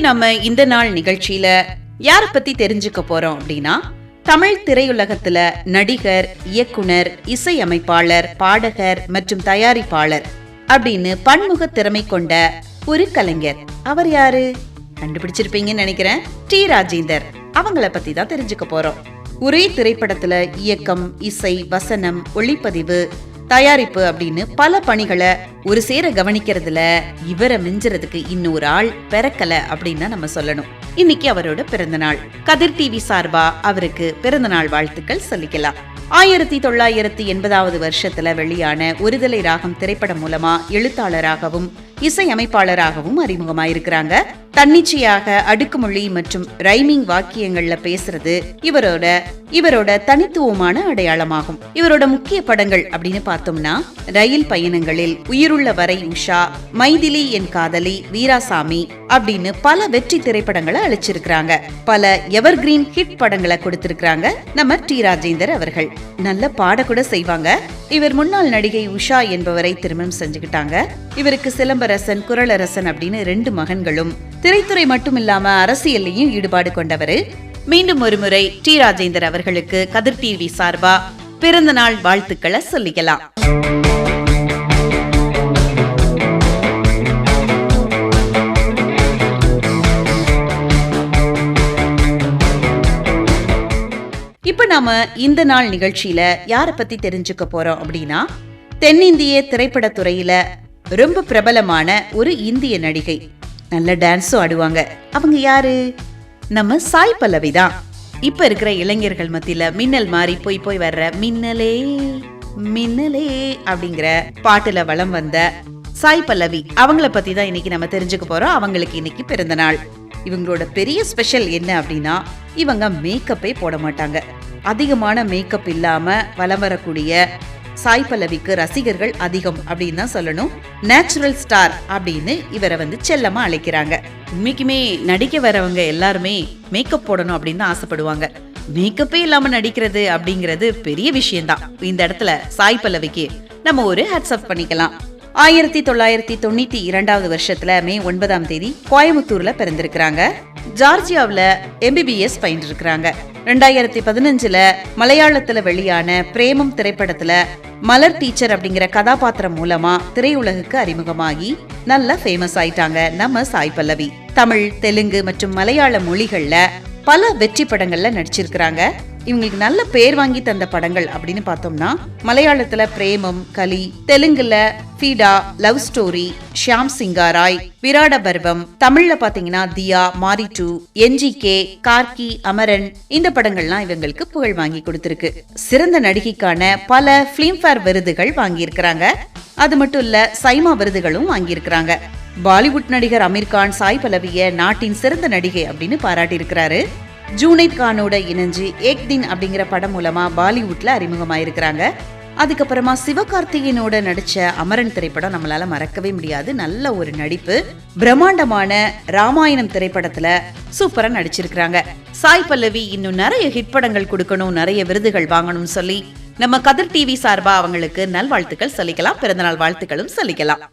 நம்ம இந்த நாள் நிகழ்ச்சியில யார பத்தி தெரிஞ்சுக்க போறோம் அப்படின்னா, தமிழ் திரையுலகத்துல நடிகர், இயக்குனர், இசையமைப்பாளர், பாடகர் மற்றும் தயாரிப்பாளர் அப்படின்னு பன்முக திறமை கொண்ட ஒரு கலைஞர். அவர் யாரு? கண்டுபிடிச்சிருப்பீங்கன்னு நினைக்கிறேன். டி ராஜேந்தர். அவங்கள பத்தி தான் தெரிஞ்சுக்க போறோம். ஒரே திரைப்படத்துல இயக்கம், இசை, வசனம், ஒளிப்பதிவு, தயாரிப்பு அப்படின்னு பல பணிகளை ஒரு சேர கவனிக்கிறதுல இவரை மிஞ்சறதுக்கு இன்னொரு ஆள் பிறக்கல அப்படின்னு நம்ம சொல்லணும். இன்னைக்கு அவரோட பிறந்த நாள். கதிர் டிவி சார்பா அவருக்கு பிறந்த நாள் வாழ்த்துக்கள் சொல்லிக்கலாம். 1980 வருஷத்துல வெளியான ஒருதலை ராகம் திரைப்படம் மூலமா எழுத்தாளராகவும் இசையமைப்பாளராகவும் அறிமுகமாயிருக்கிறாங்க. தன்னிச்சையாக அடுக்குமொழி மற்றும் ரைமிங் வாக்கியங்கள்ல பேசுறது இவரோட தனித்துவமான அடையாளமாகும். இவரோட முக்கிய படங்கள் அப்படின்னு பார்த்தோம்னா, ரயில் பயணங்களில், உயிருள்ள வரை உஷா, மைதிலி என் காதலி, வீராசாமி அப்படின்னு பல வெற்றி திரைப்படங்களை அளிச்சிருக்கிறாங்க. பல எவர்கிரீன் ஹிட் படங்களை கொடுத்திருக்கிறாங்க நம்ம டி ராஜேந்தர் அவர்கள். நல்ல பாட கூட செய்வாங்க. இவர் முன்னாள் நடிகை உஷா என்பவரை திருமணம் செஞ்சுக்கிட்டாங்க. இவருக்கு சிலம்பரசன், குரலரசன் அப்படின்னு 2 மகன்களும். திரைத்துறை மட்டும் இல்லாம அரசியல்லையும் ஈடுபாடு கொண்டவர். மீண்டும் ஒரு முறை டி ராஜேந்தர் அவர்களுக்கு கதிர் டிவி சார்பா பிறந்த நாள் வாழ்த்துக்களை சொல்லிக்கலாம். இப்ப நாம இந்த நாள் நிகழ்ச்சியில யார பத்தி தெரிஞ்சுக்க போறோம் அப்படின்னா, தென்னிந்திய திரைப்படத்துறையில ரொம்ப பிரபலமான ஒரு இந்திய நடிகை. நல்ல டான்ஸும் ஆடுவாங்க. அவங்க யாரு? நம்ம சாய் பல்லவி தான். இப்ப இருக்கிற இளைஞர்கள் மத்தியில மின்னல் மாறி போய் வர்ற மின்னலே மின்னலே அப்படிங்கிற பாட்டுல வலம் வந்த சாய் பல்லவி அவங்கள பத்தி தான் இன்னைக்கு நம்ம தெரிஞ்சுக்க போறோம். அவங்களுக்கு இன்னைக்கு பிறந்த நாள். இவங்களோட பெரிய ஸ்பெஷல் என்ன அப்படின்னா, இவங்க மேக்கப்பே போட மாட்டாங்க. அதிகமான மேக்கப் இல்லாம வலம் வரக்கூடிய சாய் பல்லவிக்கு ரசிகர்கள் அதிகம் அப்படின்னு தான் சொல்லணும். நேச்சுரல் ஸ்டார் அப்படின்னு இவரை செல்லமா அழைக்கிறாங்க. உண்மைக்குமே நடிக்க வரவங்க எல்லாருமே மேக்கப் போடணும் அப்படின்னு ஆசைப்படுவாங்க. மேக்கப்பே இல்லாம நடிக்கிறது அப்படிங்கிறது பெரிய விஷயம்தான். இந்த இடத்துல சாய் பல்லவிக்கு நம்ம ஒரு ஹேட்ஸ் ஆஃப் பண்ணிக்கலாம். 1992 வருஷத்துல மே 9 கோயம்புத்தூர்ல பிறந்திருக்கிறாங்க. ஜார்ஜியாவில MBBS பயின்றிருக்கிறாங்க. 2015 மலையாளத்துல வெளியான பிரேமம் திரைப்படத்துல மலர் டீச்சர் அப்படிங்கிற கதாபாத்திரம் மூலமா திரையுலகுக்கு அறிமுகமாகி நல்ல ஃபேமஸ் ஆயிட்டாங்க நம்ம சாய் பல்லவி. தமிழ், தெலுங்கு மற்றும் மலையாள மொழிகள்ல பல வெற்றி படங்கள்ல நடிச்சிருக்கிறாங்க. இவங்களுக்கு நல்ல பேர் வாங்கி தந்த படங்கள் அப்படின்னு பார்த்தோம்னா, மலையாளத்துல பிரேமம், கலி, தெலுங்குல ஃபீடா, லவ் ஸ்டோரி, ஷியாம் சிங்காராய், விராட பர்வம், தமிழ்ல பாத்தீங்கன்னா தியா, மாரி 2, NGK, கார்கி, அமரன், இந்த படங்கள்லாம் இவங்களுக்கு புகழ் வாங்கி கொடுத்திருக்கு. சிறந்த நடிகைக்கான பல பிலிம்பேர் விருதுகள் வாங்கி இருக்கிறாங்க. அது மட்டும் இல்ல, சைமா விருதுகளும் வாங்கி இருக்கிறாங்க. பாலிவுட் நடிகர் அமீர் கான் சாய் பல்லவிய நாட்டின் சிறந்த நடிகை அப்படின்னு பாராட்டி இருக்கிறாரு. ஜூனைத் கானோட இணைஞ்சு ஏக் தின் அப்படிங்கிற படம் மூலமா பாலிவுட்ல அறிமுகமாயிருக்கிறாங்க. அதுக்கப்புறமா சிவகார்த்திகேயனோட நடிச்ச அமரன் திரைப்படம் நம்மளால மறக்கவே முடியாது. நல்ல ஒரு நடிப்பு. பிரம்மாண்டமான ராமாயணம் திரைப்படத்துல சூப்பரா நடிச்சிருக்கிறாங்க. சாய் பல்லவி இன்னும் நிறைய ஹிட் படங்கள் கொடுக்கணும், நிறைய விருதுகள் வாங்கணும்னு சொல்லி நம்ம கதிர் டிவி சார்பா அவங்களுக்கு நல்வாழ்த்துக்கள் சொல்லிக்கலாம். பிறந்தநாள் வாழ்த்துக்களும் சொல்லிக்கலாம்.